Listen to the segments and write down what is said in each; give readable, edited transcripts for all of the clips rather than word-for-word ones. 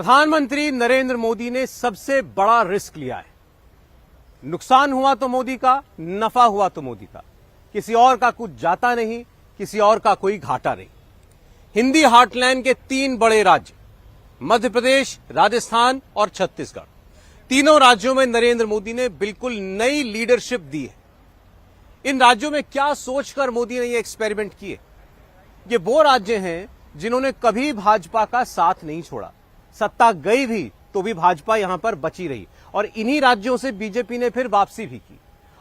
प्रधानमंत्री नरेंद्र मोदी ने सबसे बड़ा रिस्क लिया है। नुकसान हुआ तो मोदी का, नफा हुआ तो मोदी का। किसी और का कुछ जाता नहीं, किसी और का कोई घाटा नहीं। हिंदी हार्टलैंड के 3 बड़े राज्य मध्य प्रदेश, राजस्थान और छत्तीसगढ़, तीनों राज्यों में नरेंद्र मोदी ने बिल्कुल नई लीडरशिप दी है। इन राज्यों में क्या सोचकर मोदी ने ये एक्सपेरिमेंट किए? ये वो राज्य हैं जिन्होंने कभी भाजपा का साथ नहीं छोड़ा। सत्ता गई भी तो भी भाजपा यहां पर बची रही और इन्हीं राज्यों से बीजेपी ने फिर वापसी भी की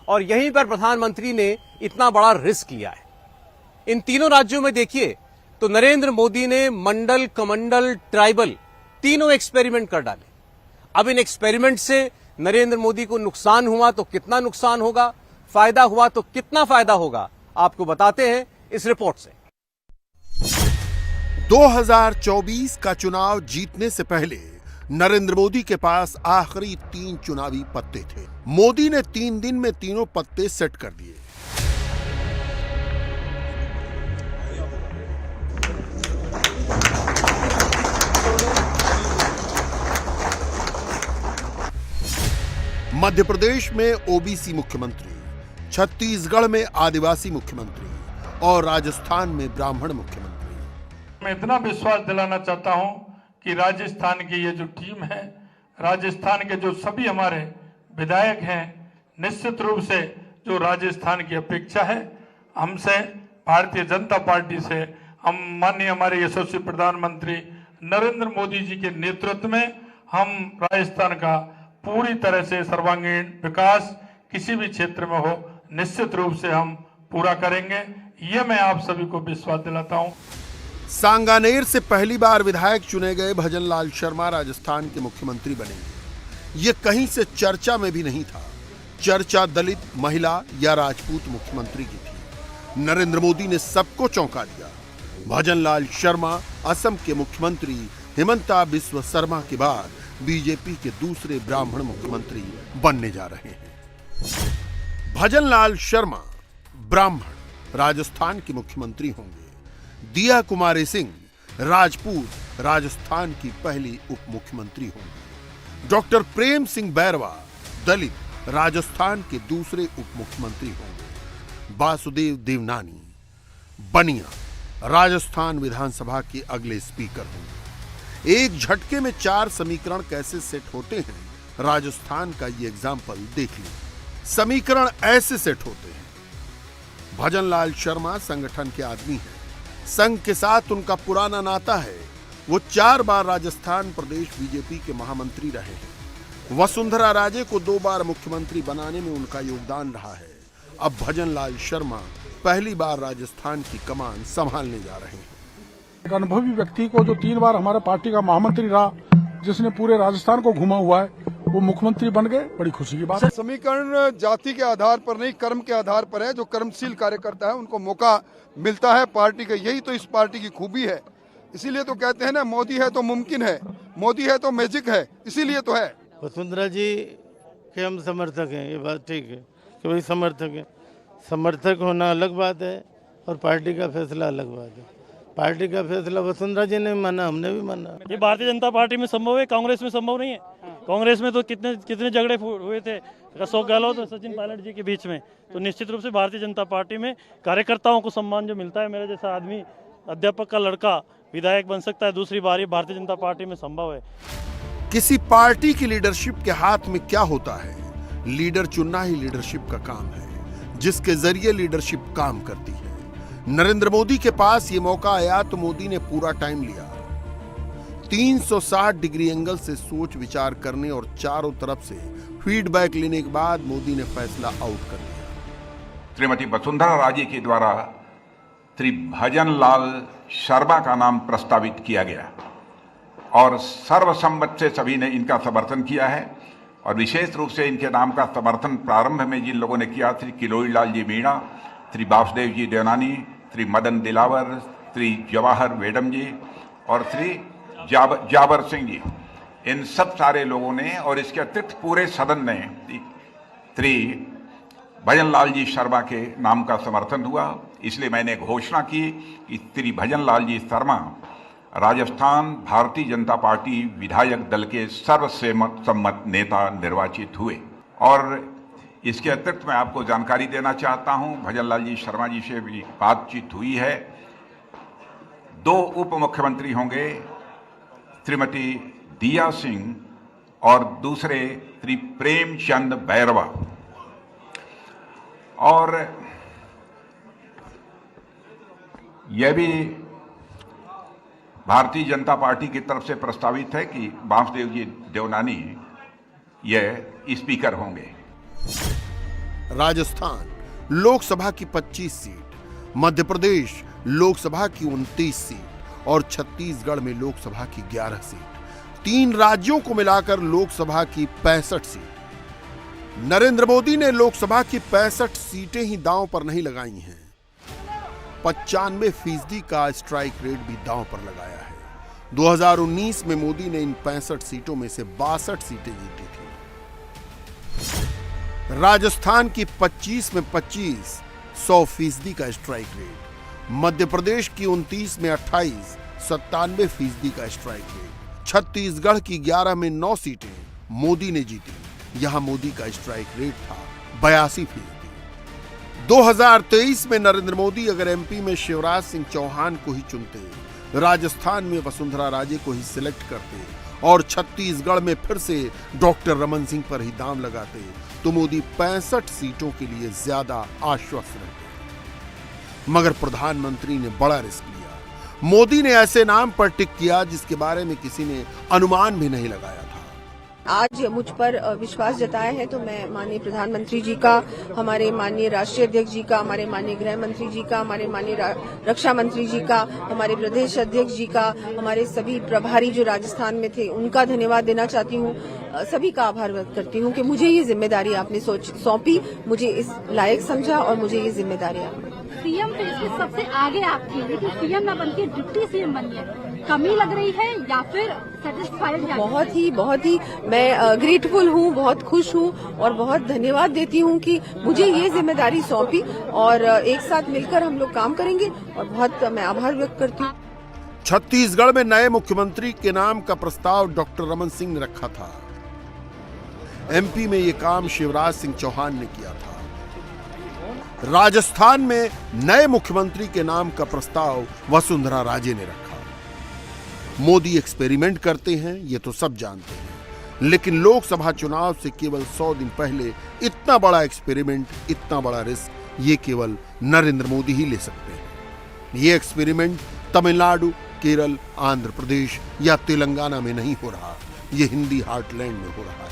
और यहीं पर प्रधानमंत्री ने इतना बड़ा रिस्क लिया है। इन तीनों राज्यों में देखिए तो नरेंद्र मोदी ने मंडल, कमंडल, ट्राइबल तीनों एक्सपेरिमेंट कर डाले। अब इन एक्सपेरिमेंट से नरेंद्र मोदी को नुकसान हुआ तो कितना नुकसान होगा, फायदा हुआ तो कितना फायदा होगा, आपको बताते हैं इस रिपोर्ट से। 2024 का चुनाव जीतने से पहले नरेंद्र मोदी के पास आखिरी 3 चुनावी पत्ते थे। मोदी ने 3 दिन में तीनों पत्ते सेट कर दिए। मध्य प्रदेश में ओबीसी मुख्यमंत्री, छत्तीसगढ़ में आदिवासी मुख्यमंत्री और राजस्थान में ब्राह्मण मुख्यमंत्री। मैं इतना विश्वास दिलाना चाहता हूं कि राजस्थान की ये जो टीम है, राजस्थान के जो सभी हमारे विधायक हैं, निश्चित रूप से जो राजस्थान की अपेक्षा है हमसे, भारतीय जनता पार्टी से, हम माननीय हमारे यशस्वी प्रधानमंत्री नरेंद्र मोदी जी के नेतृत्व में हम राजस्थान का पूरी तरह से सर्वांगीण विकास किसी भी क्षेत्र में हो, निश्चित रूप से हम पूरा करेंगे। ये मैं आप सभी को विश्वास दिलाता हूं। सांगानेर से पहली बार विधायक चुने गए भजनलाल शर्मा राजस्थान के मुख्यमंत्री बनेंगे। ये कहीं से चर्चा में भी नहीं था। चर्चा दलित, महिला या राजपूत मुख्यमंत्री की थी। नरेंद्र मोदी ने सबको चौंका दिया। भजनलाल शर्मा असम के मुख्यमंत्री हिमंता बिस्वा शर्मा के बाद बीजेपी के दूसरे ब्राह्मण मुख्यमंत्री बनने जा रहे हैं। भजनलाल शर्मा ब्राह्मण राजस्थान के मुख्यमंत्री होंगे। दिया कुमारी सिंह राजपूत राजस्थान की पहली उप मुख्यमंत्री होंगी। डॉक्टर प्रेम सिंह बैरवा दलित राजस्थान के दूसरे उप मुख्यमंत्री होंगे। वासुदेव देवनानी बनिया राजस्थान विधानसभा के अगले स्पीकर होंगे। एक झटके में 4 समीकरण कैसे सेट होते हैं, राजस्थान का ये एग्जाम्पल देख लीजिए। समीकरण ऐसे सेट होते हैं। भजनलाल शर्मा संगठन के आदमी हैं। संघ के साथ उनका पुराना नाता है। वो 4 बार राजस्थान प्रदेश बीजेपी के महामंत्री रहे हैं। वसुंधरा राजे को 2 बार मुख्यमंत्री बनाने में उनका योगदान रहा है। अब भजनलाल शर्मा पहली बार राजस्थान की कमान संभालने जा रहे हैं। एक अनुभवी व्यक्ति को जो 3 बार हमारे पार्टी का महामंत्री रहा, जिसने पूरे राजस्थान को घुमा हुआ है, वो मुख्यमंत्री बन गए, बड़ी खुशी की बात है। समीकरण जाति के आधार पर नहीं, कर्म के आधार पर है। जो कर्मशील कार्यकर्ता है उनको मौका मिलता है पार्टी का, यही तो इस पार्टी की खूबी है। इसीलिए तो कहते हैं ना, मोदी है तो मुमकिन है, मोदी है तो मैजिक है, इसीलिए तो है। वसुंधरा जी के हम समर्थक हैं, ये बात ठीक है कि वही समर्थक है। समर्थक होना अलग बात है और पार्टी का फैसला अलग बात है। पार्टी का फैसला वसुंधरा जी ने माना, हमने भी माना। ये भारतीय जनता पार्टी में संभव है, कांग्रेस में संभव नहीं है। कांग्रेस में तो कितने झगड़े हुए थे अशोक गहलोत और सचिन पायलट जी के बीच में। तो निश्चित रूप से भारतीय जनता पार्टी में कार्यकर्ताओं को सम्मान जो मिलता है, मेरे जैसा आदमी, अध्यापक का लड़का विधायक बन सकता है दूसरी बार, भारतीय जनता पार्टी में संभव है। किसी पार्टी की लीडरशिप के हाथ में क्या होता है? लीडर चुनना ही लीडरशिप का काम है, जिसके जरिए लीडरशिप काम करती है। नरेंद्र मोदी के पास ये मौका आया तो मोदी ने पूरा टाइम लिया। 360 डिग्री एंगल से सोच विचार करने और चारों तरफ से फीडबैक लेने के बाद मोदी ने फैसला आउट कर दिया। श्रीमती वसुंधरा राजे के द्वारा श्री भजनलाल शर्मा का नाम प्रस्तावित किया गया और सर्वसम्मत से सभी ने इनका समर्थन किया है। और विशेष रूप से इनके नाम का समर्थन प्रारंभ में जिन लोगों ने किया, श्री किरोड़ीलाल जी मीणा, श्री वासुदेव जी देवनानी, श्री मदन दिलावर, श्री जवाहर वेडम जी और श्री जाबर सिंह जी, इन सब सारे लोगों ने और इसके अतिरिक्त पूरे सदन ने श्री भजनलाल जी शर्मा के नाम का समर्थन हुआ। इसलिए मैंने घोषणा की कि श्री भजनलाल जी शर्मा राजस्थान भारतीय जनता पार्टी विधायक दल के सर्वसम्मत नेता निर्वाचित हुए। और इसके अतिरिक्त मैं आपको जानकारी देना चाहता हूं, भजनलाल जी शर्मा जी से भी बातचीत हुई है। 2 उप मुख्यमंत्री होंगे, श्रीमती दिया सिंह और दूसरे श्री प्रेमचंद बैरवा। और यह भी भारतीय जनता पार्टी की तरफ से प्रस्तावित है कि वासुदेव जी देवनानी यह स्पीकर होंगे। राजस्थान लोकसभा की 25 सीट, मध्य प्रदेश लोकसभा की 29 सीट और छत्तीसगढ़ में लोकसभा की 11 सीट, 3 राज्यों को मिलाकर लोकसभा की 65 सीट। नरेंद्र मोदी ने लोकसभा की 65 सीटें ही दांव पर नहीं लगाई हैं, 95% का स्ट्राइक रेट भी दांव पर लगाया है। 2019 में मोदी ने इन 65 सीटों में से 62 सीटें जीती थी। राजस्थान की 25 में 25, 100% का स्ट्राइक रेट, मध्य प्रदेश की 29 में 28, 97% का स्ट्राइक रेट, छत्तीसगढ़ की 11 में 9 सीटें मोदी ने जीती, यहां मोदी का स्ट्राइक रेट था 82%। 2023 में नरेंद्र मोदी अगर एमपी में शिवराज सिंह चौहान को ही चुनते, राजस्थान में वसुंधरा राजे को ही सिलेक्ट करते और छत्तीसगढ़ में फिर से डॉक्टर रमन सिंह पर ही दांव लगाते, तो मोदी 65 सीटों के लिए ज्यादा आश्वस्त रहते। मगर प्रधानमंत्री ने बड़ा रिस्क लिया। मोदी ने ऐसे नाम पर टिक किया जिसके बारे में किसी ने अनुमान भी नहीं लगाया था। आज मुझ पर विश्वास जताया है तो मैं माननीय प्रधानमंत्री जी का, हमारे माननीय राष्ट्रीय अध्यक्ष जी का, हमारे माननीय गृह मंत्री जी का, हमारे माननीय रक्षा मंत्री जी का, हमारे प्रदेश अध्यक्ष जी का, हमारे सभी प्रभारी जो राजस्थान में थे उनका धन्यवाद देना चाहती हूँ। सभी का आभार व्यक्त करती हूँ कि मुझे ये जिम्मेदारी आपने सौंपी, मुझे इस लायक समझा और मुझे ये जिम्मेदारी सीएम तो इसके सबसे आगे आप थी, लेकिन सीएम न बनके डिप्टी सीएम बनी है, कमी लग रही है या फिर सेटिस्फाइड? बहुत ही मैं ग्रेटफुल हूँ, बहुत खुश हूँ और बहुत धन्यवाद देती हूँ कि मुझे ये जिम्मेदारी सौंपी और एक साथ मिलकर हम लोग काम करेंगे और बहुत मैं आभार व्यक्त करती हूँ। छत्तीसगढ़ में नए मुख्यमंत्री के नाम का प्रस्ताव डॉक्टर रमन सिंह ने रखा था। एमपी में ये काम शिवराज सिंह चौहान ने किया था। राजस्थान में नए मुख्यमंत्री के नाम का प्रस्ताव वसुंधरा राजे ने रखा। मोदी एक्सपेरिमेंट करते हैं, ये तो सब जानते हैं, लेकिन लोकसभा चुनाव से केवल 100 दिन पहले इतना बड़ा एक्सपेरिमेंट, इतना बड़ा रिस्क, ये केवल नरेंद्र मोदी ही ले सकते हैं। ये एक्सपेरिमेंट तमिलनाडु, केरल, आंध्र प्रदेश या तेलंगाना में नहीं हो रहा, ये हिंदी हार्टलैंड में हो रहा है।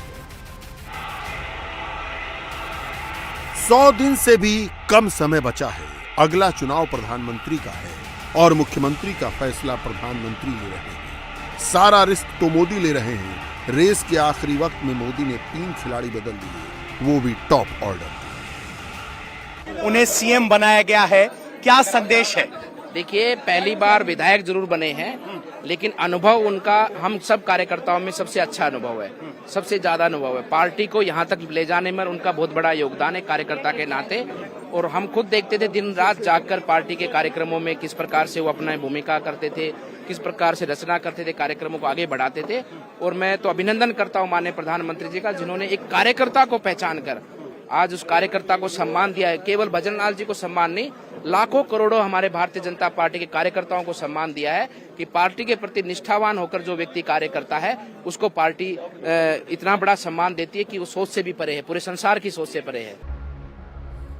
100 दिन से भी कम समय बचा है। अगला चुनाव प्रधानमंत्री का है और मुख्यमंत्री का फैसला प्रधानमंत्री ले रहे हैं। सारा रिस्क तो मोदी ले रहे हैं। रेस के आखिरी वक्त में मोदी ने 3 खिलाड़ी बदल दिए, वो भी टॉप ऑर्डर। उन्हें सीएम बनाया गया है, क्या संदेश है? देखिए, पहली बार विधायक जरूर बने हैं, लेकिन अनुभव उनका हम सब कार्यकर्ताओं में सबसे अच्छा अनुभव है, सबसे ज्यादा अनुभव है। पार्टी को यहाँ तक ले जाने में उनका बहुत बड़ा योगदान है कार्यकर्ता के नाते। और हम खुद देखते थे दिन रात जागकर पार्टी के कार्यक्रमों में किस प्रकार से वो अपना भूमिका करते थे, किस प्रकार से रचना करते थे, कार्यक्रमों को आगे बढ़ाते थे। और मैं तो अभिनंदन करता हूँ माननीय प्रधानमंत्री जी का, जिन्होंने एक कार्यकर्ता को पहचान कर आज उस कार्यकर्ता को सम्मान दिया है। केवल भजनलाल जी को सम्मान नहीं, लाखों करोड़ों हमारे भारतीय जनता पार्टी के कार्यकर्ताओं को सम्मान दिया है कि पार्टी के प्रति निष्ठावान होकर जो व्यक्ति कार्य करता है उसको पार्टी इतना बड़ा सम्मान देती है कि वो सोच से भी परे है, पूरे संसार की सोच से परे है।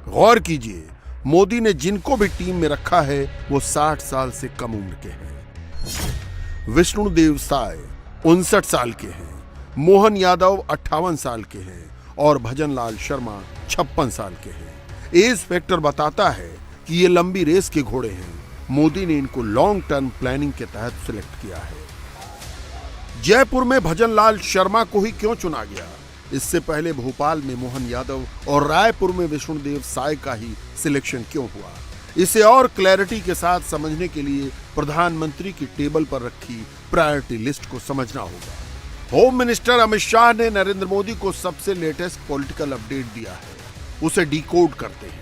गौर कीजिए, मोदी ने जिनको भी टीम में रखा है वो 60 साल से कम उम्र के हैं। विष्णुदेव साय 59 साल के हैं, मोहन यादव 58 साल के हैं और भजनलाल शर्मा 56 साल के हैं। एज फैक्टर बताता है कि ये लंबी रेस के घोड़े हैं। मोदी ने इनको लॉन्ग टर्म प्लानिंग के तहत सिलेक्ट किया है। जयपुर में भजनलाल शर्मा को ही क्यों चुना गया? इससे पहले भोपाल में मोहन यादव और रायपुर में विष्णुदेव साय का ही सिलेक्शन क्यों हुआ? इसे और क्लैरिटी के साथ समझने के लिए प्रधानमंत्री की टेबल पर रखी प्रायोरिटी लिस्ट को समझना होगा। होम मिनिस्टर अमित शाह ने नरेंद्र मोदी को सबसे लेटेस्ट पॉलिटिकल अपडेट दिया है, उसे डिकोड करते हैं।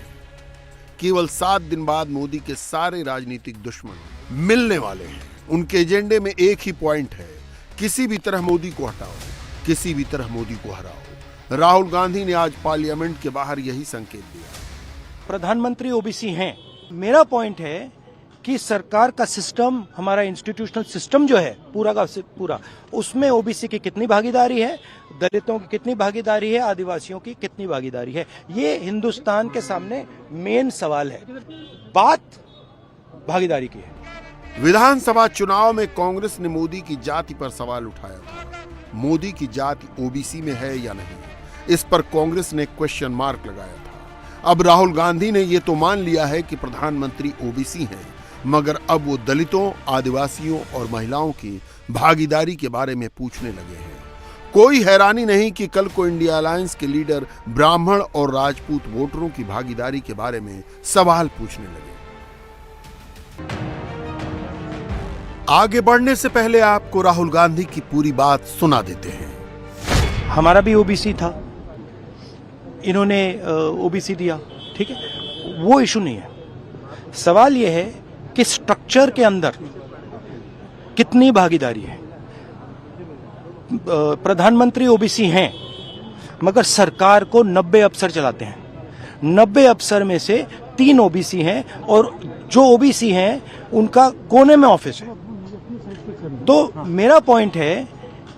केवल 7 दिन बाद मोदी के सारे राजनीतिक दुश्मन मिलने वाले हैं। उनके एजेंडे में एक ही पॉइंट है, किसी भी तरह मोदी को हटाओ, किसी भी तरह मोदी को हराओ। राहुल गांधी ने आज पार्लियामेंट के बाहर यही संकेत दिया। प्रधानमंत्री ओबीसी हैं। मेरा पॉइंट है कि सरकार का सिस्टम, हमारा इंस्टीट्यूशनल सिस्टम जो है पूरा का पूरा, उसमें ओबीसी की कितनी भागीदारी है, दलितों की कितनी भागीदारी है, आदिवासियों की कितनी भागीदारी है, ये हिंदुस्तान के सामने मेन सवाल है। बात भागीदारी की है। विधानसभा चुनाव में कांग्रेस ने मोदी की जाति पर सवाल उठाया था। मोदी की जाति ओबीसी में है या नहीं, इस पर कांग्रेस ने क्वेश्चन मार्क लगाया था। अब राहुल गांधी ने यह तो मान लिया है कि प्रधानमंत्री ओबीसी हैं, मगर अब वो दलितों, आदिवासियों और महिलाओं की भागीदारी के बारे में पूछने लगे हैं। कोई हैरानी नहीं कि कल को इंडिया अलायंस के लीडर ब्राह्मण और राजपूत वोटरों की भागीदारी के बारे में सवाल पूछने लगे। आगे बढ़ने से पहले आपको राहुल गांधी की पूरी बात सुना देते हैं। हमारा भी ओबीसी था, इन्होंने ओबीसी दिया, ठीक है, वो इशू नहीं है। सवाल यह है कि स्ट्रक्चर के अंदर कितनी भागीदारी है। प्रधानमंत्री ओबीसी हैं, मगर सरकार को 90 अफसर चलाते हैं। 90 अफसर में से 3 ओबीसी हैं और जो ओबीसी हैं उनका कोने में ऑफिस है। तो मेरा पॉइंट है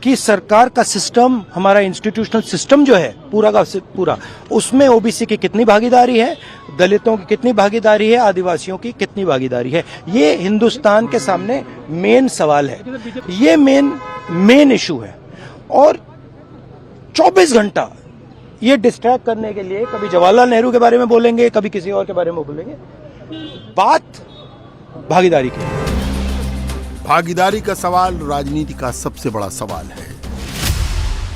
कि सरकार का सिस्टम, हमारा इंस्टीट्यूशनल सिस्टम जो है पूरा का पूरा, उसमें ओबीसी की कितनी भागीदारी है, दलितों की कितनी भागीदारी है, आदिवासियों की कितनी भागीदारी है, ये हिंदुस्तान के सामने मेन सवाल है। ये मेन इशू है। और 24 घंटा ये डिस्ट्रैक्ट करने के लिए कभी जवाहरलाल नेहरू के बारे में बोलेंगे, कभी किसी और के बारे में बोलेंगे। बात भागीदारी की है। भागीदारी का सवाल राजनीति का सबसे बड़ा सवाल है।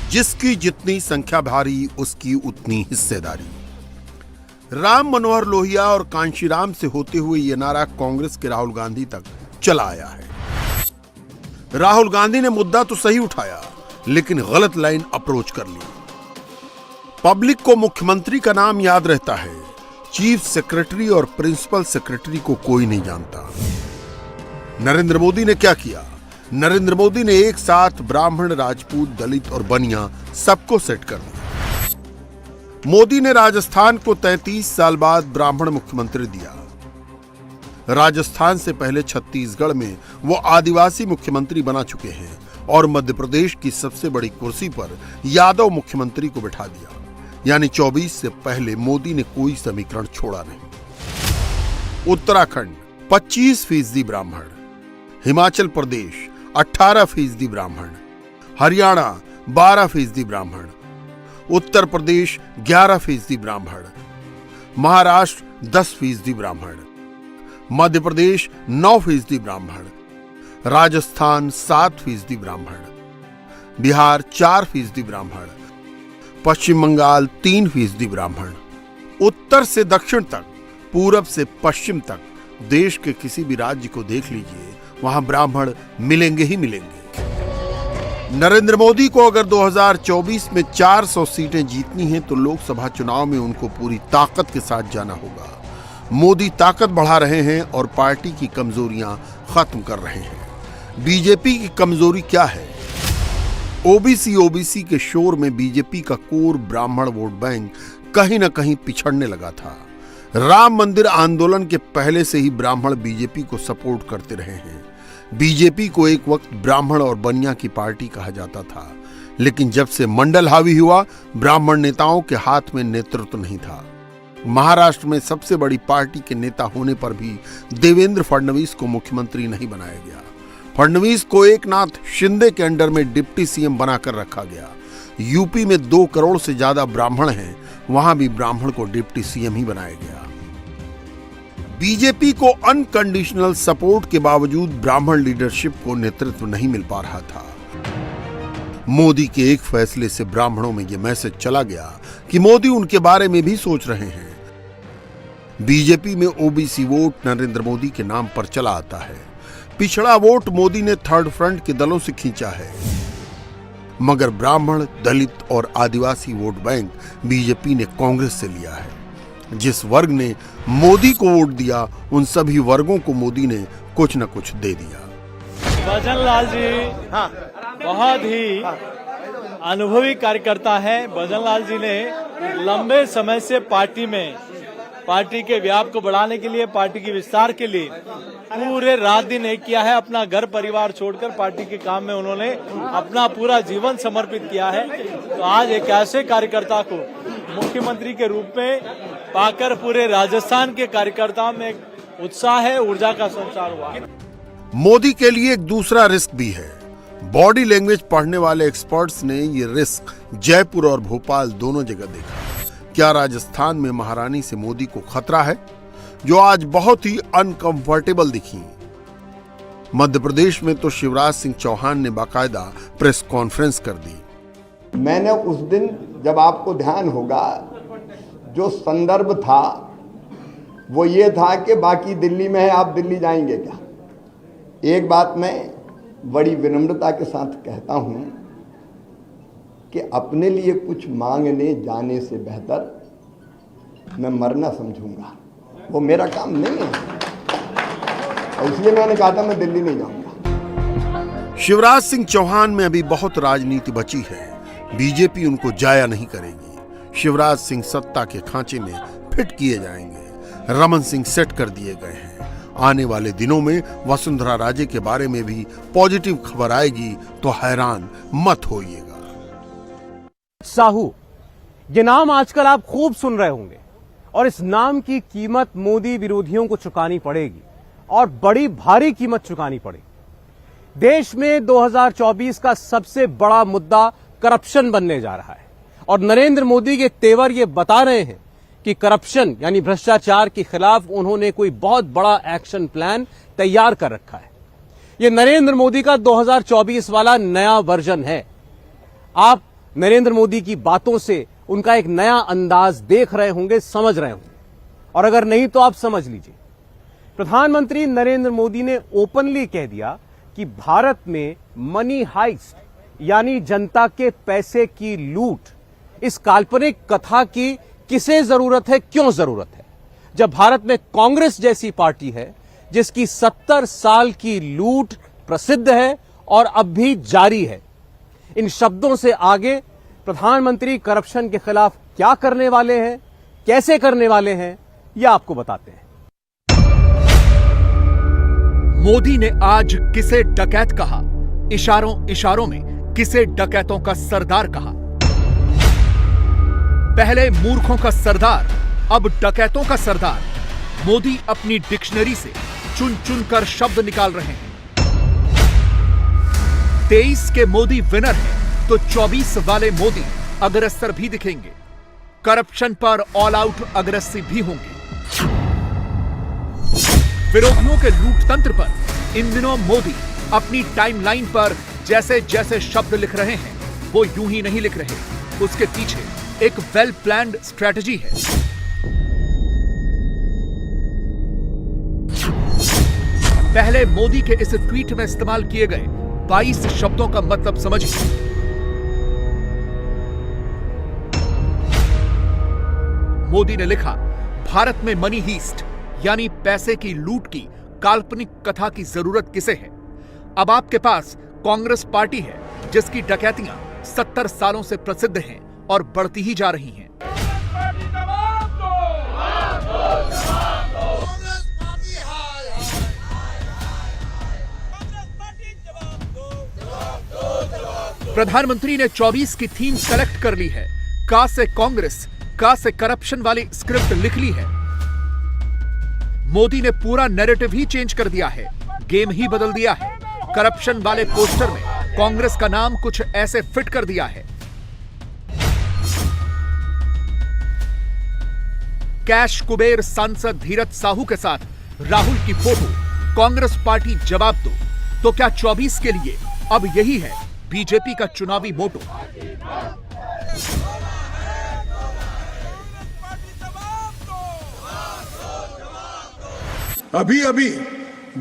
जिसकी जितनी संख्या भारी, उसकी उतनी हिस्सेदारी। राम मनोहर लोहिया और कांशीराम से होते हुए यह नारा कांग्रेस के राहुल गांधी तक चला आया है। राहुल गांधी ने मुद्दा तो सही उठाया, लेकिन गलत लाइन अप्रोच कर ली। पब्लिक को मुख्यमंत्री का नाम याद रहता है, चीफ सेक्रेटरी और प्रिंसिपल सेक्रेटरी को कोई नहीं जानता। नरेंद्र मोदी ने क्या किया? नरेंद्र मोदी ने एक साथ ब्राह्मण, राजपूत, दलित और बनिया सबको सेट कर दिया। मोदी ने राजस्थान को 33 साल बाद ब्राह्मण मुख्यमंत्री दिया। राजस्थान से पहले छत्तीसगढ़ में वो आदिवासी मुख्यमंत्री बना चुके हैं और मध्य प्रदेश की सबसे बड़ी कुर्सी पर यादव मुख्यमंत्री को बिठा दिया। यानी 24 से पहले मोदी ने कोई समीकरण छोड़ा नहीं। उत्तराखंड 25% ब्राह्मण, हिमाचल प्रदेश 18% ब्राह्मण, हरियाणा 12% ब्राह्मण, उत्तर प्रदेश 11% ब्राह्मण, महाराष्ट्र 10% ब्राह्मण, मध्य प्रदेश 9% ब्राह्मण, राजस्थान 7% ब्राह्मण, बिहार 4% ब्राह्मण, पश्चिम बंगाल 3% ब्राह्मण। उत्तर से दक्षिण तक, पूरब से पश्चिम तक देश के किसी भी राज्य को देख लीजिए, वहां ब्राह्मण मिलेंगे ही मिलेंगे। नरेंद्र मोदी को अगर 2024 में 400 सीटें जीतनी हैं तो लोकसभा चुनाव में उनको पूरी ताकत के साथ जाना होगा। मोदी ताकत बढ़ा रहे हैं और पार्टी की कमजोरियां खत्म कर रहे हैं। बीजेपी की कमजोरी क्या है? ओबीसी के शोर में बीजेपी का कोर ब्राह्मण वोट बैंक कहीं न कहीं पिछड़ने लगा था। राम मंदिर आंदोलन के पहले से ही ब्राह्मण बीजेपी को सपोर्ट करते रहे हैं। बीजेपी को एक वक्त ब्राह्मण और बनिया की पार्टी कहा जाता था, लेकिन जब से मंडल हावी हुआ, ब्राह्मण नेताओं के हाथ में नेतृत्व नहीं था। महाराष्ट्र में सबसे बड़ी पार्टी के नेता होने पर भी देवेंद्र फडणवीस को मुख्यमंत्री नहीं बनाया गया। फडणवीस को एकनाथ शिंदे के अंडर में डिप्टी सीएम बनाकर रखा गया। यूपी में 2 करोड़ से ज्यादा ब्राह्मण हैं, वहां भी ब्राह्मण को डिप्टी सीएम ही बनाया गया। बीजेपी को अनकंडीशनल सपोर्ट के बावजूद ब्राह्मण लीडरशिप को नेतृत्व नहीं मिल पा रहा था। मोदी के एक फैसले से ब्राह्मणों में यह मैसेज चला गया कि मोदी उनके बारे में भी सोच रहे हैं। बीजेपी में ओबीसी वोट नरेंद्र मोदी के नाम पर चला आता है। पिछड़ा वोट मोदी ने थर्ड फ्रंट के दलों से खींचा है, मगर ब्राह्मण, दलित और आदिवासी वोट बैंक बीजेपी ने कांग्रेस से लिया है। जिस वर्ग ने मोदी को वोट दिया, उन सभी वर्गों को मोदी ने कुछ न कुछ दे दिया। भजन लाल जी बहुत ही अनुभवी कार्यकर्ता है। भजन लाल जी ने लंबे समय से पार्टी के व्याप को बढ़ाने के लिए, पार्टी के विस्तार के लिए पूरे रात दिन एक किया है। अपना घर परिवार छोड़कर पार्टी के काम में उन्होंने अपना पूरा जीवन समर्पित किया है। तो आज एक ऐसे कार्यकर्ता को मुख्यमंत्री के रूप में पाकर पूरे राजस्थान के कार्यकर्ताओं में उत्साह है, ऊर्जा का संचार हुआ। मोदी के लिए एक दूसरा रिस्क भी है। बॉडी लैंग्वेज पढ़ने वाले एक्सपर्ट्स ने ये रिस्क जयपुर और भोपाल दोनों जगह देखा। क्या राजस्थान में महारानी से मोदी को खतरा है, जो आज बहुत ही अनकंफर्टेबल दिखी? मध्य प्रदेश में तो शिवराज सिंह चौहान ने बाकायदा प्रेस कॉन्फ्रेंस कर दी। मैंने उस दिन, जब आपको ध्यान होगा, जो संदर्भ था वो ये था कि बाकी दिल्ली में है, आप दिल्ली जाएंगे क्या? एक बात मैं बड़ी विनम्रता के साथ कहता हूं कि अपने लिए कुछ मांगने जाने से बेहतर मैं मरना समझूंगा। वो मेरा काम नहीं है, इसलिए मैंने कहा था मैं दिल्ली नहीं जाऊंगा। शिवराज सिंह चौहान में अभी बहुत राजनीति बची है। बीजेपी उनको जाया नहीं करेगी। शिवराज सिंह सत्ता के खांचे में फिट किए जाएंगे। रमन सिंह सेट कर दिए गए हैं। आने वाले दिनों में वसुंधरा राजे के बारे में भी पॉजिटिव खबर आएगी तो हैरान मत होइएगा। साहू, ये नाम आजकल आप खूब सुन रहे होंगे और इस नाम की कीमत मोदी विरोधियों को चुकानी पड़ेगी और बड़ी भारी कीमत चुकानी पड़ेगी। देश में 2024 का सबसे बड़ा मुद्दा करप्शन बनने जा रहा है और नरेंद्र मोदी के तेवर ये बता रहे हैं कि करप्शन यानी भ्रष्टाचार के खिलाफ उन्होंने कोई बहुत बड़ा एक्शन प्लान तैयार कर रखा है। ये नरेंद्र मोदी का 2024 वाला नया वर्जन है। आप नरेंद्र मोदी की बातों से उनका एक नया अंदाज देख रहे होंगे, समझ रहे होंगे, और अगर नहीं तो आप समझ लीजिए। प्रधानमंत्री नरेंद्र मोदी ने ओपनली कह दिया कि भारत में मनी हाइस्ट यानी जनता के पैसे की लूट, इस काल्पनिक कथा की किसे जरूरत है, क्यों जरूरत है, जब भारत में कांग्रेस जैसी पार्टी है जिसकी 70 साल की लूट प्रसिद्ध है और अब भी जारी है। इन शब्दों से आगे प्रधानमंत्री करप्शन के खिलाफ क्या करने वाले हैं, कैसे करने वाले हैं, यह आपको बताते हैं। मोदी ने आज किसे डकैत कहा, इशारों इशारों में किसे डकैतों का सरदार कहा। पहले मूर्खों का सरदार, अब डकैतों का सरदार। मोदी अपनी डिक्शनरी से चुन चुन कर शब्द निकाल रहे हैं। 23 के मोदी विनर हैं तो 24 वाले मोदी अग्रसर भी दिखेंगे। करप्शन पर ऑल आउट अग्रेसिव भी होंगे। विरोधियों के लूटतंत्र पर इन दिनों मोदी अपनी टाइमलाइन पर जैसे जैसे शब्द लिख रहे हैं वो यूं ही नहीं लिख रहे, उसके पीछे एक वेल प्लान्ड स्ट्रेटजी है। पहले मोदी के इस ट्वीट में इस्तेमाल किए गए 22 शब्दों का मतलब समझिए। मोदी ने लिखा, भारत में मनी हीस्ट यानी पैसे की लूट की काल्पनिक कथा की जरूरत किसे है? अब आपके पास कांग्रेस पार्टी है जिसकी डकैतियां 70 सालों से प्रसिद्ध हैं और बढ़ती ही जा रही हैं। प्रधानमंत्री ने 24 की थीम सेलेक्ट कर ली है। का से कांग्रेस, का से करप्शन वाली स्क्रिप्ट लिख ली है। मोदी ने पूरा नैरेटिव ही चेंज कर दिया है, गेम ही बदल दिया है। करप्शन वाले पोस्टर में कांग्रेस का नाम कुछ ऐसे फिट कर दिया है। कैश कुबेर सांसद धीरज साहू के साथ राहुल की फोटो, कांग्रेस पार्टी जवाब दो। तो क्या 24 के लिए अब यही है बीजेपी का चुनावी मोटो? अभी अभी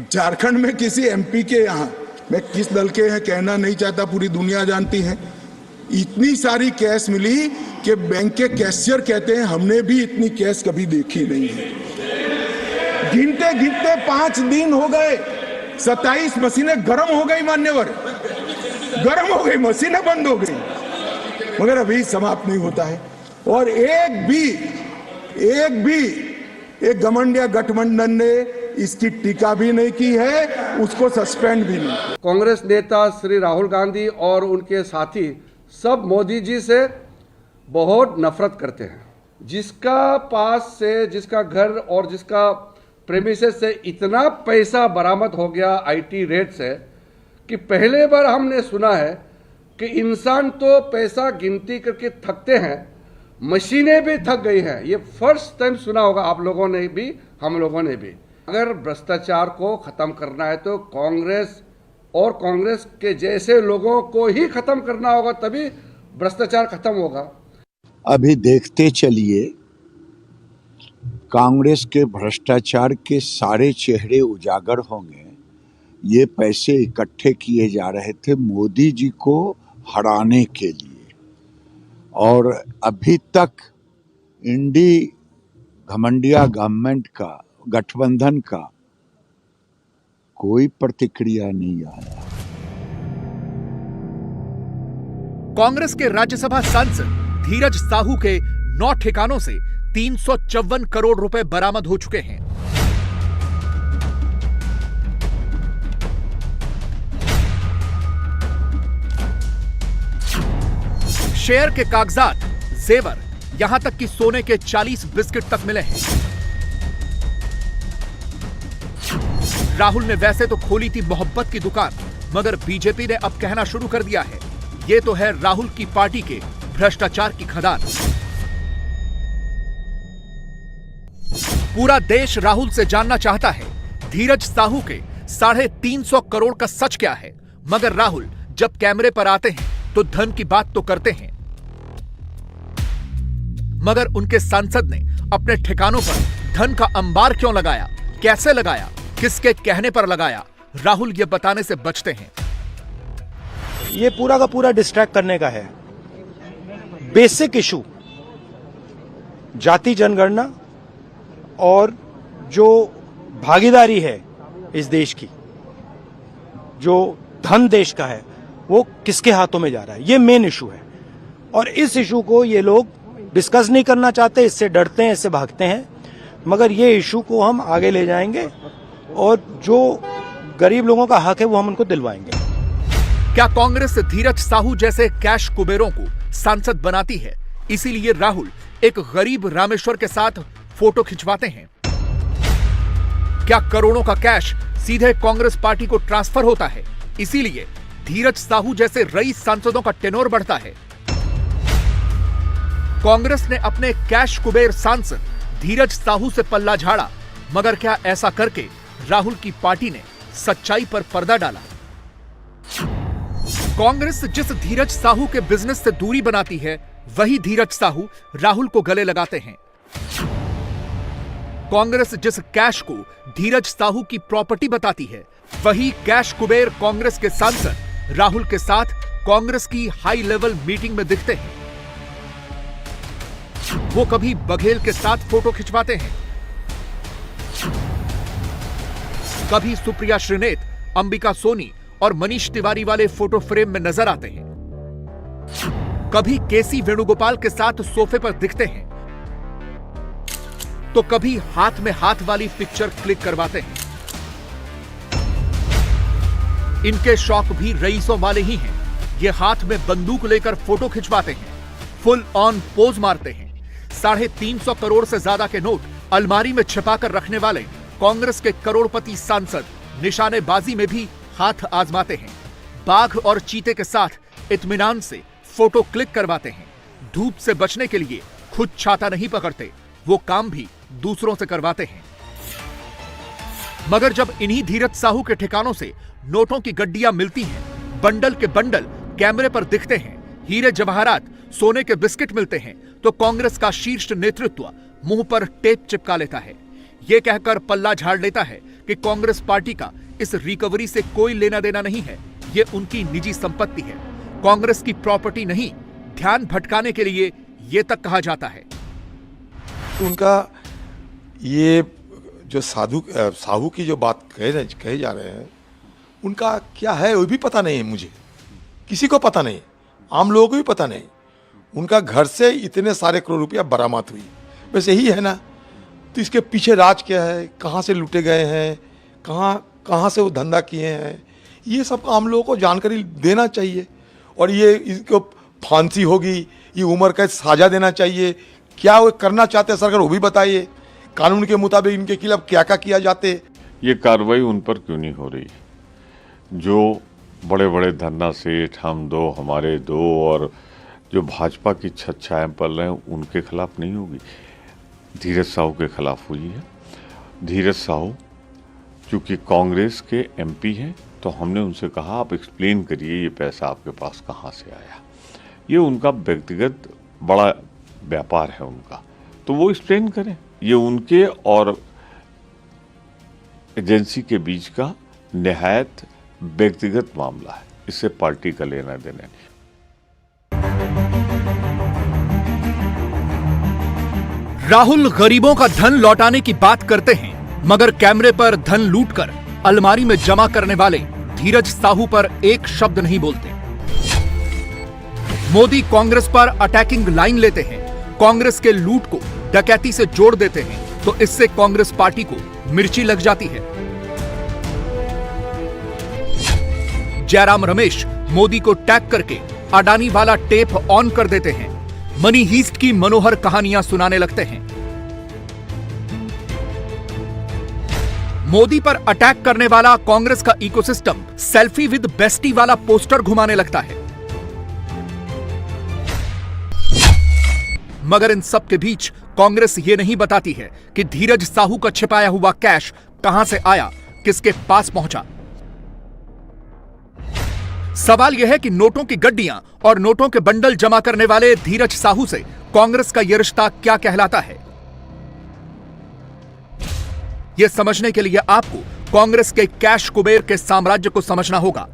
झारखंड में किसी एमपी के यहां, मैं किस दल के हैं कहना नहीं चाहता, पूरी दुनिया जानती है, इतनी सारी कैश मिली कि बैंक के कैशियर कहते हैं हमने भी इतनी कैश कभी देखी नहीं है। गिनते गिनते 5 दिन हो गए, 27 मशीनें गर्म हो गई मान्यवर, गर्म हो गई, मशीनें बंद हो गई, मगर अभी समाप्त नहीं होता है। और एक भी एक घमंडिया गठबंधन ने इसकी टीका भी नहीं की है, उसको सस्पेंड भी नहीं। कांग्रेस नेता श्री राहुल गांधी और उनके साथी सब मोदी जी से बहुत नफरत करते हैं। जिसका पास से, जिसका घर और जिसका प्रेमिसेस से इतना पैसा बरामद हो गया आईटी रेड से कि पहले बार हमने सुना है कि इंसान तो पैसा गिनती करके थकते हैं, मशीनें भी थक गई हैं। ये फर्स्ट टाइम सुना होगा आप लोगों ने भी, हम लोगों ने भी। अगर भ्रष्टाचार को खत्म करना है तो कांग्रेस और कांग्रेस के जैसे लोगों को ही खत्म करना होगा, तभी भ्रष्टाचार खत्म होगा। अभी देखते चलिए कांग्रेस के भ्रष्टाचार के सारे चेहरे उजागर होंगे। ये पैसे इकट्ठे किए जा रहे थे मोदी जी को हराने के लिए, और अभी तक इंडी घमंडिया गवर्नमेंट का, गठबंधन का कोई प्रतिक्रिया नहीं आया। कांग्रेस के राज्यसभा सांसद धीरज साहू के 9 ठिकानों से 354 करोड़ रुपए बरामद हो चुके हैं। शेयर के कागजात, जेवर, यहां तक कि सोने के 40 बिस्किट तक मिले हैं। राहुल ने वैसे तो खोली थी मोहब्बत की दुकान, मगर बीजेपी ने अब कहना शुरू कर दिया है ये तो है राहुल की पार्टी के भ्रष्टाचार की खदान। पूरा देश राहुल से जानना चाहता है धीरज साहू के 350 करोड़ का सच क्या है। मगर राहुल जब कैमरे पर आते हैं तो धन की बात तो करते हैं, मगर उनके सांसद ने अपने ठिकानों पर धन का अंबार क्यों लगाया, कैसे लगाया, किसके कहने पर लगाया, राहुल ये बताने से बचते हैं। ये पूरा का पूरा डिस्ट्रैक्ट करने का है। बेसिक इशू जाति जनगणना और जो भागीदारी है इस देश की, जो धन देश का है, वो किसके हाथों में जा रहा है, ये मेन इशू है। और इस इशू को ये लोग डिस्कस नहीं करना चाहते, इससे डरते हैं, इससे भागते हैं। मगर ये इशू को हम आगे ले जाएंगे और जो गरीब लोगों का हक है वो हम उनको दिलवाएंगे। क्या कांग्रेस धीरज साहू जैसे कैश कुबेरों को सांसद बनाती है, इसीलिए राहुल एक गरीब रामेश्वर के साथ फोटो खिंचवाते हैं? क्या करोड़ों का कैश सीधे कांग्रेस पार्टी को ट्रांसफर होता है, इसीलिए धीरज साहू जैसे रईस सांसदों का टेनोर बढ़ता है? कांग्रेस ने अपने कैश कुबेर सांसद धीरज साहू से पल्ला झाड़ा, मगर क्या ऐसा करके राहुल की पार्टी ने सच्चाई पर पर्दा डाला? कांग्रेस जिस धीरज साहू के बिजनेस से दूरी बनाती है, वही धीरज साहू राहुल को गले लगाते हैं। कांग्रेस जिस कैश को धीरज साहू की प्रॉपर्टी बताती है, वही कैश कुबेर कांग्रेस के सांसद राहुल के साथ कांग्रेस की हाई लेवल मीटिंग में दिखते हैं। वो कभी बघेल के साथ फोटो खिंचवाते हैं, कभी सुप्रिया श्रीनेत, अंबिका सोनी और मनीष तिवारी वाले फोटो फ्रेम में नजर आते हैं, कभी केसी वेणुगोपाल के साथ सोफे पर दिखते हैं, तो कभी हाथ में हाथ वाली पिक्चर क्लिक करवाते हैं। इनके शौक भी रईसों वाले ही हैं। ये हाथ में बंदूक लेकर फोटो खिंचवाते हैं, फुल ऑन पोज मारते हैं। 350 करोड़ से ज्यादा के नोट अलमारी में छिपाकर रखने वाले कांग्रेस के करोड़पति सांसद निशानेबाजी में भी हाथ आजमाते हैं। बाघ और चीते के साथ इत्मीनान से फोटो क्लिक करवाते हैं। धूप से बचने के लिए खुद छाता नहीं पकड़ते, वो काम भी दूसरों से करवाते हैं। मगर जब इन्हीं धीरज साहू के ठिकानों से नोटों की गड्डियां मिलती हैं, बंडल के बंडल कैमरे पर दिखते हैं, हीरे जवाहरात, सोने के बिस्किट मिलते हैं, तो कांग्रेस का शीर्ष नेतृत्व मुंह पर टेप चिपका लेता है। यह कहकर पल्ला झाड़ लेता है कि कांग्रेस पार्टी का इस रिकवरी से कोई लेना देना नहीं है, ये उनकी निजी संपत्ति है, कांग्रेस की प्रॉपर्टी नहीं। ध्यान भटकाने के लिए यह तक कहा जाता है। उनका ये जो साहू की जो बात कहे जा रहे हैं, उनका क्या है वो भी पता नहीं है मुझे, किसी को पता नहीं, आम लोगों को भी पता नहीं। उनका घर से इतने सारे करोड़ रुपया बरामद हुई, बस यही है ना। तो इसके पीछे राज क्या है, कहाँ से लूटे गए हैं, कहाँ से वो धंधा किए हैं, ये सब आम लोगों को जानकारी देना चाहिए। और ये इसको फांसी होगी, ये उम्र कैद साजा देना चाहिए, क्या वो करना चाहते हैं सरकार वो भी बताइए। कानून के मुताबिक इनके खिलाफ क्या क्या किया जाते। ये कार्रवाई उन पर क्यों नहीं हो रही? जो बड़े बड़े धन्ना सेठ, हम दो हमारे दो, और जो भाजपा की छत छाया पल रहे हैं उनके खिलाफ नहीं होगी, धीरज साहू के खिलाफ हुई है। धीरज साहू चूँकि कांग्रेस के एमपी हैं, तो हमने उनसे कहा आप एक्सप्लेन करिए ये पैसा आपके पास कहाँ से आया। ये उनका व्यक्तिगत बड़ा व्यापार है उनका, तो वो एक्सप्लेन करें। ये उनके और एजेंसी के बीच का निहायत व्यक्तिगत मामला है, इससे पार्टी का लेना देना नहीं। राहुल गरीबों का धन लौटाने की बात करते हैं, मगर कैमरे पर धन लूटकर अलमारी में जमा करने वाले धीरज साहू पर एक शब्द नहीं बोलते। मोदी कांग्रेस पर अटैकिंग लाइन लेते हैं, कांग्रेस के लूट को डकैती से जोड़ देते हैं, तो इससे कांग्रेस पार्टी को मिर्ची लग जाती है। जयराम रमेश मोदी को टैग करके अडानी वाला टेप ऑन कर देते हैं, मनी हीस्ट की मनोहर कहानियां सुनाने लगते हैं। मोदी पर अटैक करने वाला कांग्रेस का इकोसिस्टम सेल्फी विद बेस्टी वाला पोस्टर घुमाने लगता है। मगर इन सब के बीच कांग्रेस ये नहीं बताती है कि धीरज साहू का छिपाया हुआ कैश कहां से आया, किसके पास पहुंचा। सवाल यह है कि नोटों की गड्डियां और नोटों के बंडल जमा करने वाले धीरज साहू से कांग्रेस का यह रिश्ता क्या कहलाता है। यह समझने के लिए आपको कांग्रेस के कैश कुबेर के साम्राज्य को समझना होगा।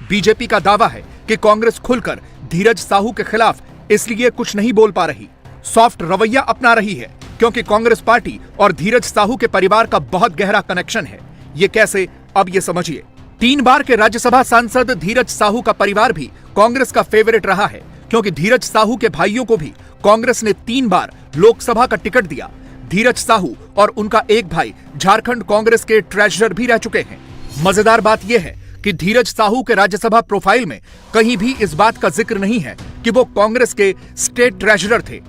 बीजेपी का दावा है कि कांग्रेस खुलकर धीरज साहू के खिलाफ इसलिए कुछ नहीं बोल पा रही, सॉफ्ट रवैया अपना रही है क्योंकि कांग्रेस पार्टी और धीरज साहू के परिवार का बहुत गहरा कनेक्शन है। ये कैसे, अब ये समझिए। 3 बार के राज्यसभा सांसद धीरज साहू का परिवार भी कांग्रेस का फेवरेट रहा है, क्योंकि धीरज साहू के भाइयों को भी कांग्रेस ने 3 बार लोकसभा का टिकट दिया। धीरज साहू और उनका एक भाई झारखंड कांग्रेस के ट्रेजरर भी रह चुके हैं। मजेदार बात यह है कि धीरज साहू के राज्यसभा प्रोफाइल में कहीं भी इस बात का जिक्र नहीं है कि वो कांग्रेस के स्टेट ट्रेजरर थे।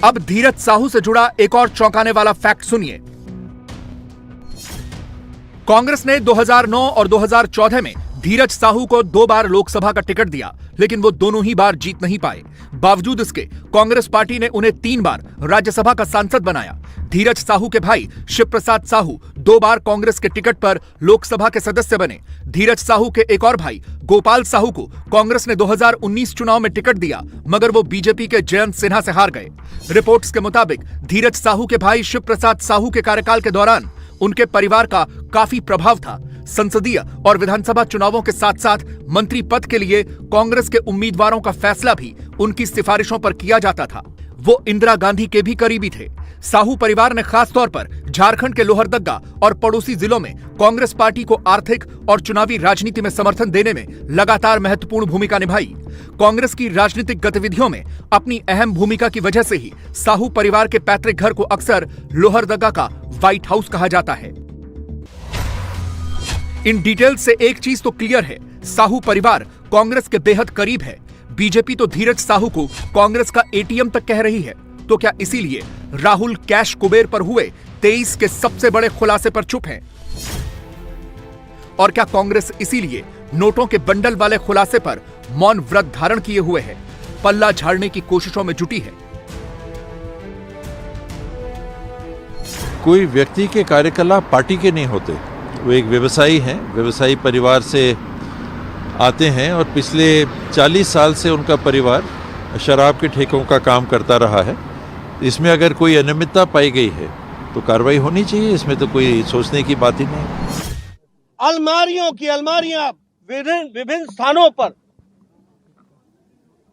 अब धीरज साहू से जुड़ा एक और चौंकाने वाला फैक्ट सुनिए। कांग्रेस ने 2009 और 2014 में धीरज साहू को 2 बार लोकसभा का टिकट दिया, लेकिन वो दोनों ही बार जीत नहीं पाए। बावजूद इसके कांग्रेस पार्टी ने उन्हें 3 बार राज्यसभा का सांसद बनाया। धीरज साहू के भाई शिव प्रसाद साहू 2 बार कांग्रेस के टिकट पर लोकसभा के सदस्य बने। धीरज साहू के एक और भाई गोपाल साहू को कांग्रेस ने 2019 चुनाव में टिकट दिया, मगर वो बीजेपी के जयंत सिन्हा से हार गए। रिपोर्ट्स के मुताबिक धीरज साहू के भाई शिव प्रसाद साहू के कार्यकाल के दौरान उनके परिवार का काफी प्रभाव था। संसदीय और विधानसभा चुनावों के साथ साथ मंत्री पद के लिए कांग्रेस के उम्मीदवारों का फैसला भी उनकी सिफारिशों पर किया जाता था। वो इंदिरा गांधी के भी करीबी थे। साहू परिवार ने खास तौर पर झारखंड के लोहरदग्गा और पड़ोसी जिलों में कांग्रेस पार्टी को आर्थिक और चुनावी राजनीति में समर्थन देने में लगातार महत्वपूर्ण भूमिका निभाई। कांग्रेस की राजनीतिक गतिविधियों में अपनी अहम भूमिका की वजह से ही साहू परिवार के पैतृक घर को अक्सर लोहरदग्गा का व्हाइट हाउस कहा जाता है। इन डिटेल से एक चीज तो क्लियर है, साहू परिवार कांग्रेस के बेहद करीब है। बीजेपी तो धीरज साहू को कांग्रेस का एटीएम तक कह रही है। तो क्या इसीलिए राहुल कैश कुबेर पर हुए 23 के सबसे बड़े खुलासे पर चुप हैं? और क्या कांग्रेस इसीलिए नोटों के बंडल वाले खुलासे पर मौन व्रत धारण किए हुए है, पल्ला झाड़ने की कोशिशों में जुटी है? कोई व्यक्ति के कार्यकलाप पार्टी के नहीं होते। वो एक व्यवसायी हैं, व्यवसायी परिवार से आते हैं और पिछले 40 साल से उनका परिवार शराब के ठेकों का काम करता रहा है। इसमें अगर कोई अनियमितता पाई गई है तो कार्रवाई होनी चाहिए, इसमें तो कोई सोचने की बात ही नहीं। अलमारियों की अलमारियां विभिन्न स्थानों पर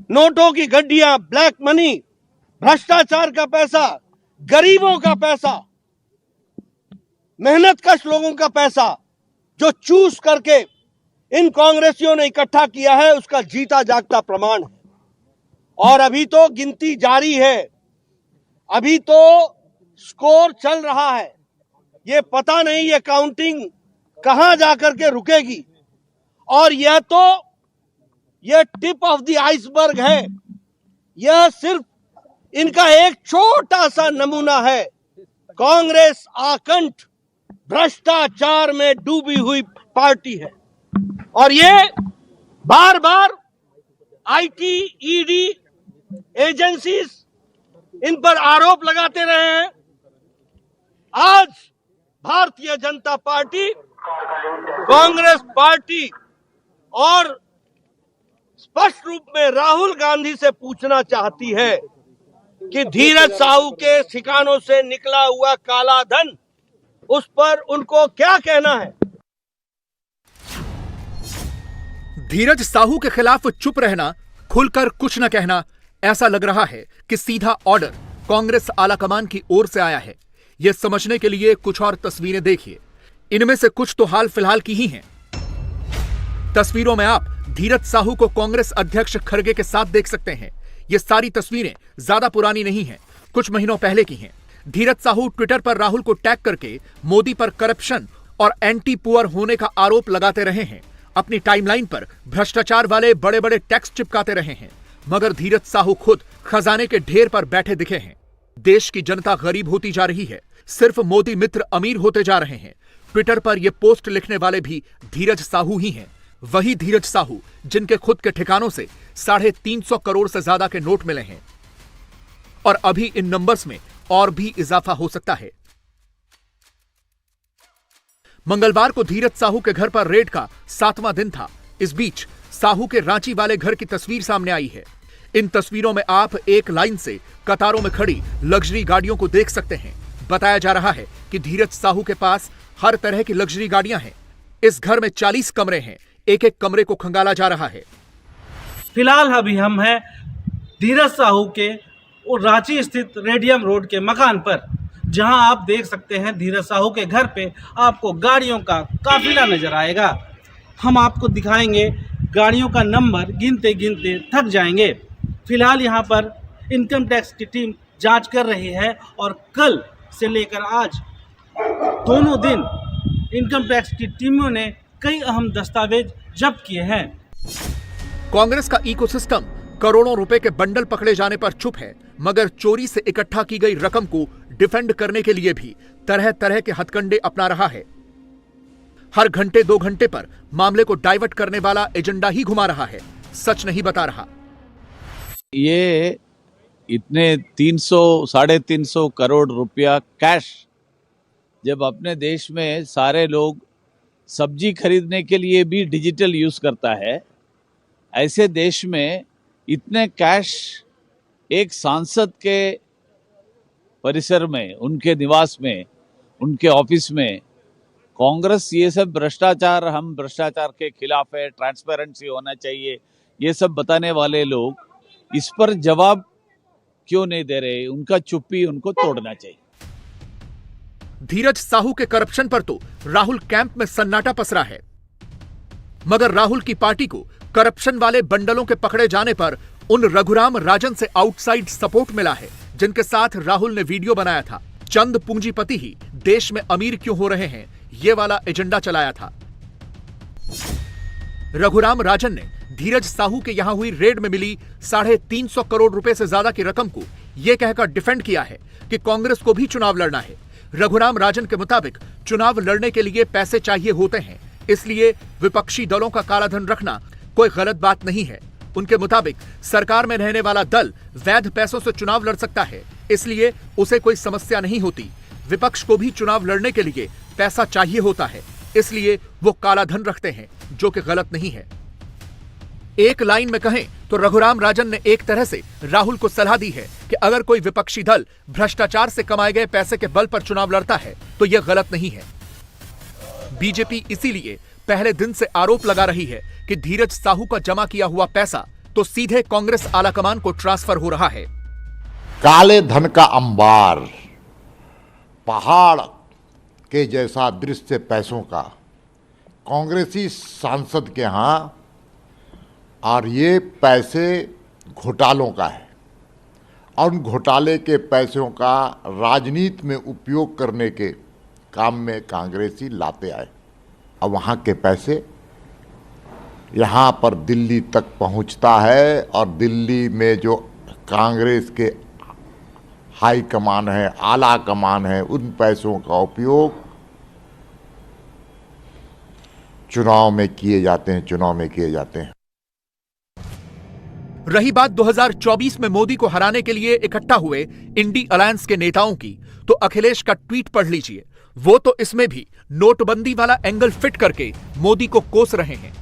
नोटों की गड्डियां, ब्लैक मनी, भ्रष्टाचार का पैसा, गरीबों का पैसा मेहनतकश लोगों का पैसा जो चूस करके इन कांग्रेसियों ने इकट्ठा किया है, उसका जीता जागता प्रमाण है। और अभी तो गिनती जारी है, अभी तो स्कोर चल रहा है। ये पता नहीं ये काउंटिंग कहां जाकर के रुकेगी। और यह तो यह टिप ऑफ द आइसबर्ग है, यह सिर्फ इनका एक छोटा सा नमूना है। कांग्रेस आकंठ भ्रष्टाचार में डूबी हुई पार्टी है और ये बार बार आईटी, ईडी एजेंसीज इन पर आरोप लगाते रहे हैं। आज भारतीय जनता पार्टी, कांग्रेस पार्टी और स्पष्ट रूप में राहुल गांधी से पूछना चाहती है कि धीरज साहू के ठिकानों से निकला हुआ काला धन, उस पर उनको क्या कहना है। धीरज साहू के खिलाफ चुप रहना, खुलकर कुछ न कहना, ऐसा लग रहा है कि सीधा ऑर्डर कांग्रेस आलाकमान की ओर से आया है। यह समझने के लिए कुछ और तस्वीरें देखिए। इनमें से कुछ तो हाल फिलहाल की ही हैं। तस्वीरों में आप धीरज साहू को कांग्रेस अध्यक्ष खड़गे के साथ देख सकते हैं। ये सारी तस्वीरें ज्यादा पुरानी नहीं हैं, कुछ महीनों पहले की हैं। धीरज साहू ट्विटर पर राहुल को टैग करके मोदी पर करप्शन और एंटी पुअर होने का आरोप लगाते रहे हैं। अपनी टाइमलाइन पर भ्रष्टाचार वाले बड़े बड़े टैक्स चिपकाते रहे हैं। मगर धीरज साहू खुद खजाने के ढेर पर बैठे दिखे हैं। देश की जनता गरीब होती जा रही है, सिर्फ मोदी मित्र अमीर होते जा रहे हैं। ट्विटर पर यह पोस्ट लिखने वाले भी धीरज साहू ही हैं। वही धीरज साहू जिनके खुद के ठिकानों से 350 करोड़ से ज्यादा के नोट मिले हैं। और अभी इन नंबर्स में और भी इजाफा हो सकता है। मंगलवार को धीरज साहू के घर पर रेड का 7वां दिन था। इस बीच साहू के रांची वाले घर की तस्वीर सामने आई है। इन तस्वीरों में आप एक लाइन से कतारों में खड़ी लग्जरी गाड़ियों को देख सकते हैं। बताया जा रहा है कि धीरज साहू के पास हर तरह की लग्जरी गाड़ियां हैं। इस घर में 40 कमरे हैं। एक एक कमरे को खंगाला जा रहा है। फिलहाल अभी हम हैं धीरज साहू के रांची स्थित रेडियम रोड के मकान पर, जहां आप देख सकते हैं धीरज साहू के घर पे आपको गाड़ियों का काफिला नजर आएगा। हम आपको दिखाएंगे, गाड़ियों का नंबर गिनते गिनते थक जाएंगे। फिलहाल यहां पर इनकम टैक्स की टीम जांच कर रही है और कल से लेकर आज दोनों दिन इनकम टैक्स की टीमों ने कई अहम दस्तावेज जब्त किए हैं। कांग्रेस का इकोसिस्टम करोड़ों रुपए के बंडल पकड़े जाने पर चुप है, मगर चोरी से इकट्ठा की गई रकम को डिफेंड करने के लिए भी तरह तरह के हथकंडे अपना रहा है। हर घंटे 2 घंटे पर मामले को डाइवर्ट करने वाला एजेंडा ही घुमा रहा है, सच नहीं बता रहा। ये इतने 300-350 करोड़ रुपया कैश जब अपने देश में सारे लोग सब्जी खरीदने के लिए भी डिजिटल यूज करता है, ऐसे देश में इतने कैश एक सांसद के परिसर में, उनके निवास में, उनके ऑफिस में, कांग्रेस ये सब भ्रष्टाचार, हम भ्रष्टाचार के खिलाफ है, ट्रांसपेरेंसी होना चाहिए, ये सब बताने वाले लोग इस पर जवाब क्यों नहीं दे रहे? उनका चुप्पी उनको तोड़ना चाहिए। धीरज साहू के करप्शन पर तो राहुल कैंप में सन्नाटा पसरा है, मगर राहुल की पार्टी को करप्शन वाले बंडलों के पकड़े जाने पर उन रघुराम राजन से आउटसाइड सपोर्ट मिला है, जिनके साथ राहुल ने वीडियो बनाया था। चंद पूंजीपति ही देश में अमीर क्यों हो रहे हैं, ये वाला एजेंडा चलाया था। रघुराम राजन ने धीरज साहू के यहां हुई रेड में मिली 350 करोड़ रुपए से ज्यादा की रकम को यह कहकर डिफेंड किया है कि कांग्रेस को भी चुनाव लड़ना है। रघुराम राजन के मुताबिक चुनाव लड़ने के लिए पैसे चाहिए होते हैं, इसलिए विपक्षी दलों का कालाधन रखना कोई गलत बात नहीं है। उनके मुताबिक सरकार में रहने वाला दल वैध पैसों से चुनाव लड़ सकता है, इसलिए उसे कोई समस्या नहीं होती। विपक्ष को भी चुनाव लड़ने के लिए पैसा चाहिए होता है, इसलिए वो कालाधन रखते हैं, जो कि गलत नहीं है। एक लाइन में कहें तो रघुराम राजन ने एक तरह से राहुल को सलाह दी है कि अगर कोई विपक्षी दल भ्रष्टाचार से कमाए गए पैसे के बल पर चुनाव लड़ता है तो यह गलत नहीं है। बीजेपी इसीलिए पहले दिन से आरोप लगा रही है कि धीरज साहू का जमा किया हुआ पैसा तो सीधे कांग्रेस आलाकमान को ट्रांसफर हो रहा है। काले धन का अंबार, पहाड़ के जैसा दृश्य पैसों का कांग्रेसी सांसद के यहाँ, और ये पैसे घोटालों का है और उन घोटाले के पैसों का राजनीति में उपयोग करने के काम में कांग्रेसी लाते आए। अब वहाँ के पैसे यहाँ पर दिल्ली तक पहुँचता है और दिल्ली में जो कांग्रेस के हाई कमान है, आला कमान है, उन पैसों का उपयोग चुनाव में किए जाते हैं। रही बात 2024 में मोदी को हराने के लिए इकट्ठा हुए इंडी अलायंस के नेताओं की, तो अखिलेश का ट्वीट पढ़ लीजिए। वो तो इसमें भी नोटबंदी वाला एंगल फिट करके मोदी को कोस रहे हैं।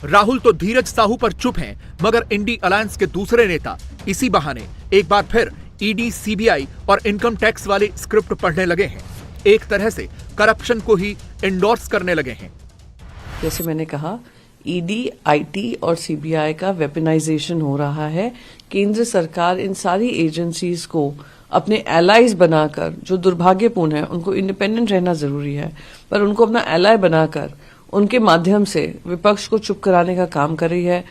राहुल तो धीरज साहू पर चुप हैं, मगर इंडी अलायंस के दूसरे नेता इसी बहाने एक बार फिर ईडी, सीबीआई और इनकम टैक्स वाले स्क्रिप्ट पढ़ने लगे हैं। एक तरह से करप्शन को ही एंडोर्स करने लगे हैं। जैसे मैंने कहा, ईडी, आईटी और सीबीआई का वेपनाइजेशन हो रहा है। केंद्र सरकार इन सारी एजेंसीज को अपने एलाइज बनाकर, जो दुर्भाग्यपूर्ण है, उनको इंडिपेंडेंट रहना जरूरी है, पर उनको अपना एलाय बनाकर उनके माध्यम से विपक्ष को चुप कराने का काम कर रही है।